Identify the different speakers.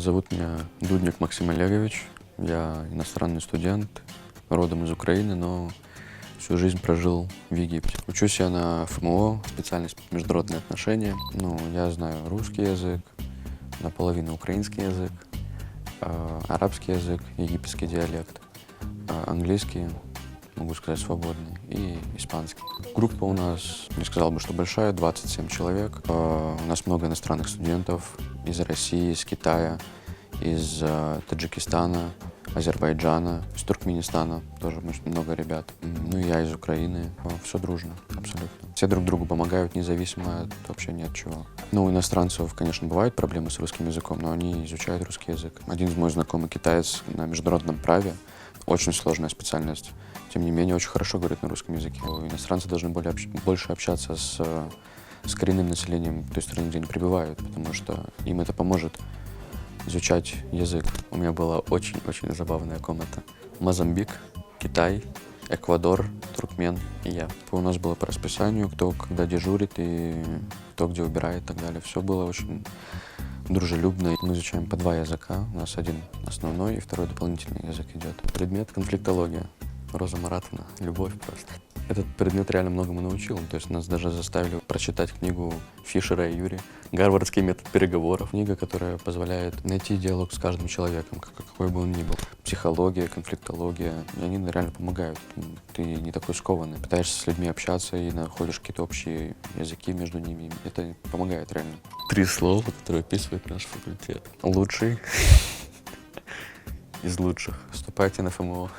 Speaker 1: Зовут меня Дудник Максим Олегович. Я иностранный студент, родом из Украины, но всю жизнь прожил в Египте. Учусь я на ФМО, специальность международные отношения. Я знаю русский язык, наполовину украинский язык, арабский язык, египетский диалект, английский, могу сказать, свободный, и испанский. Группа у нас, не сказал бы, что большая, 27 человек. У нас много иностранных студентов из России, из Китая, из Таджикистана, Азербайджана, из Туркменистана, тоже много ребят. Ну и я из Украины. Все дружно, абсолютно. Все друг другу помогают, независимо вообще ни от чего. У иностранцев, конечно, бывают проблемы с русским языком, но они изучают русский язык. Один из моих знакомых китаец на международном праве, очень сложная специальность. Тем не менее, очень хорошо говорит на русском языке. Иностранцы должны больше общаться с коренным населением той страны, где они пребывают, потому что им это поможет изучать язык. У меня была очень-очень забавная комната. Мозамбик, Китай, Эквадор, Туркмен и я. У нас было по расписанию, кто когда дежурит и кто где убирает и так далее. Все было очень дружелюбно. Мы изучаем по 2 языка. У нас один основной и второй дополнительный язык идет. Предмет — конфликтология. Роза Маратовна. Любовь просто. Этот предмет реально многому научил. То есть нас даже заставили прочитать книгу Фишера и Юри «Гарвардский метод переговоров». Книга, которая позволяет найти диалог с каждым человеком, какой бы он ни был. Психология, конфликтология. И они реально помогают. Ты не такой скованный. Пытаешься с людьми общаться и находишь какие-то общие языки между ними. Это помогает реально. 3 слова, которые описывают наш факультет. Лучший из лучших. Вступайте на ФМО.